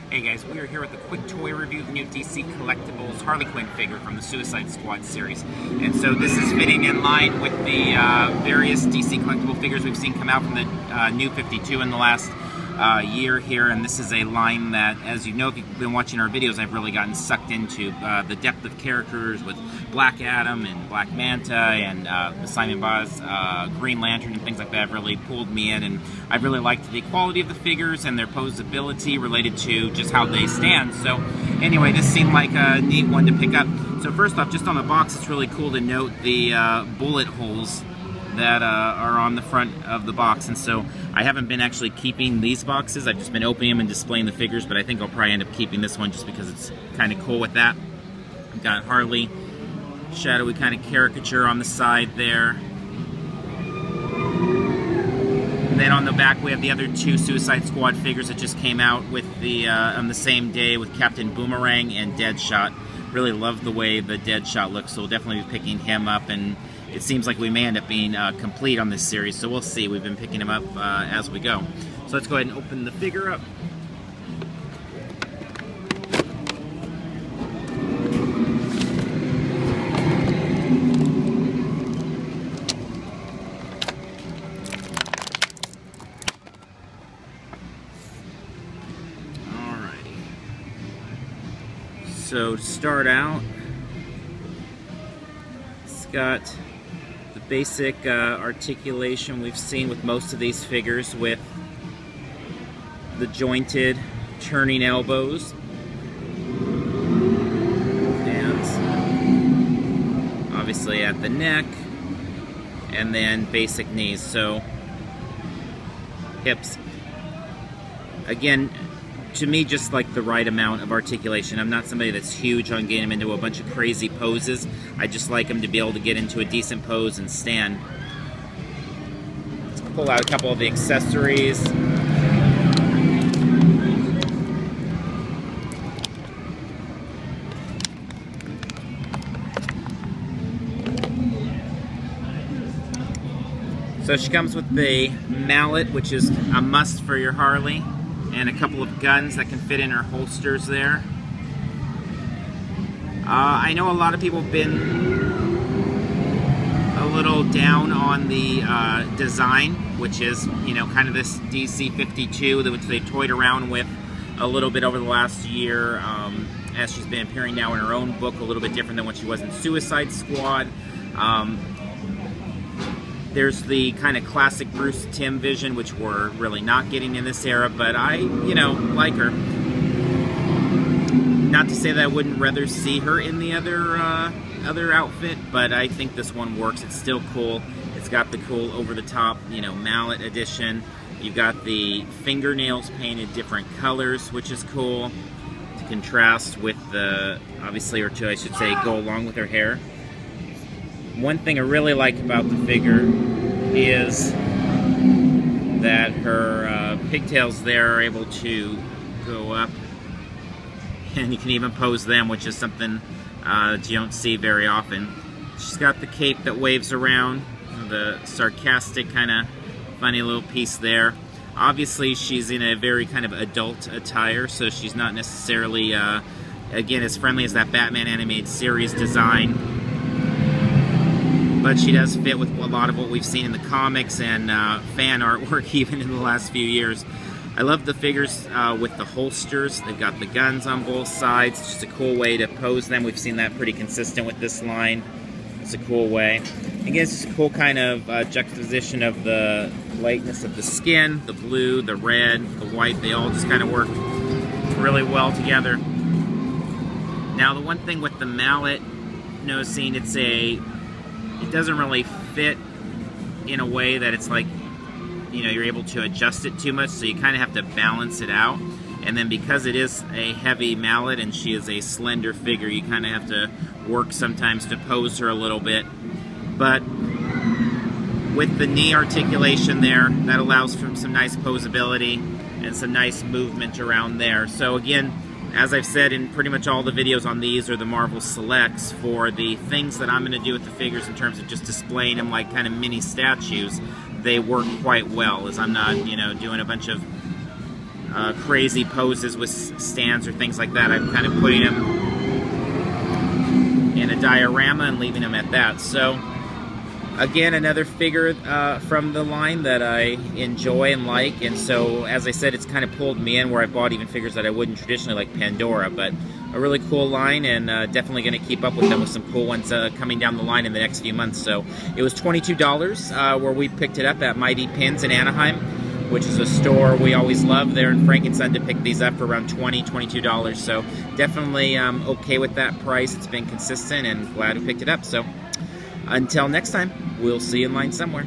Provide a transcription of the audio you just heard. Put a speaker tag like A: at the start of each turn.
A: Hey guys, we are here with a quick toy review of the new DC Collectibles Harley Quinn figure from the Suicide Squad series. And so this is fitting in line with the various DC Collectible figures we've seen come out from the New 52 in the last year here. And this is a line that, as you know, if you've been watching our videos, I've really gotten sucked into. The depth of characters with Black Adam and Black Manta and Simon Baz, Green Lantern and things like that really pulled me in. And I really liked the quality of the figures and their posability related to just how they stand. So anyway, this seemed like a neat one to pick up. So first off, just on the box, it's really cool to note the bullet holes that are on the front of the box. And so I haven't been actually keeping these boxes. I've just been opening them and displaying the figures, but I think I'll probably end up keeping this one just because it's kind of cool with that. I've got Harley, shadowy kind of caricature on the side there. And then on the back we have the other two Suicide Squad figures that just came out with the on the same day with Captain Boomerang and Deadshot. Really love the way the Deadshot looks, so we'll definitely be picking him up, and it seems like we may end up being complete on this series, so we'll see. We've been picking him up as we go. So let's go ahead and open the figure up. So to start out, it's got the basic articulation we've seen with most of these figures, with the jointed turning elbows and obviously at the neck, and then basic knees. So hips, again, to me, just like the right amount of articulation. I'm not somebody that's huge on getting him into a bunch of crazy poses. I just like him to be able to get into a decent pose and stand. Let's pull out a couple of the accessories. So she comes with the mallet, which is a must for your Harley, and a couple of guns that can fit in her holsters there. I know a lot of people have been a little down on the design, which is, you know, kind of this DC 52, which they toyed around with a little bit over the last year, as she's been appearing now in her own book, a little bit different than what she was in Suicide Squad. There's the kind of classic Bruce Timm vision, which we're really not getting in this era, but I, you know, like her. Not to say that I wouldn't rather see her in the other outfit, but I think this one works. It's still cool. It's got the cool over-the-top, you know, mallet edition. You've got the fingernails painted different colors, which is cool to contrast with the, obviously, or to, I should say, go along with her hair. One thing I really like about the figure is that her pigtails there are able to go up, and you can even pose them, which is something that you don't see very often. She's got the cape that waves around, the sarcastic kind of funny little piece there. Obviously she's in a very kind of adult attire, so she's not necessarily, again, as friendly as that Batman animated series design. But she does fit with a lot of what we've seen in the comics and fan artwork even in the last few years. I love the figures with the holsters. They've got the guns on both sides. It's just a cool way to pose them. We've seen that pretty consistent with this line. It's a cool way. Again, it's just a cool kind of juxtaposition of the lightness of the skin, the blue, the red, the white. They all just kind of work really well together. Now, the one thing with the mallet, noticing it doesn't really fit in a way that it's like, you know, you're able to adjust it too much, so you kind of have to balance it out. And then because it is a heavy mallet and she is a slender figure, you kind of have to work sometimes to pose her a little bit. But with the knee articulation there, that allows for some nice posability and some nice movement around there. So again, as I've said in pretty much all the videos on these or the Marvel Selects, for the things that I'm going to do with the figures in terms of just displaying them like kind of mini statues, they work quite well, as I'm not, you know, doing a bunch of crazy poses with stands or things like that. I'm kind of putting them in a diorama and leaving them at that. So again, another figure from the line that I enjoy and like, and so as I said, it's kind of pulled me in where I bought even figures that I wouldn't traditionally, like Pandora, but a really cool line, and definitely going to keep up with them with some cool ones coming down the line in the next few months. So it was $22 where we picked it up at Mighty Pins in Anaheim, which is a store we always love there in Frankenstein, to pick these up for around $22. So definitely okay with that price. It's been consistent and glad we picked it up. So until next time, we'll see you in line somewhere.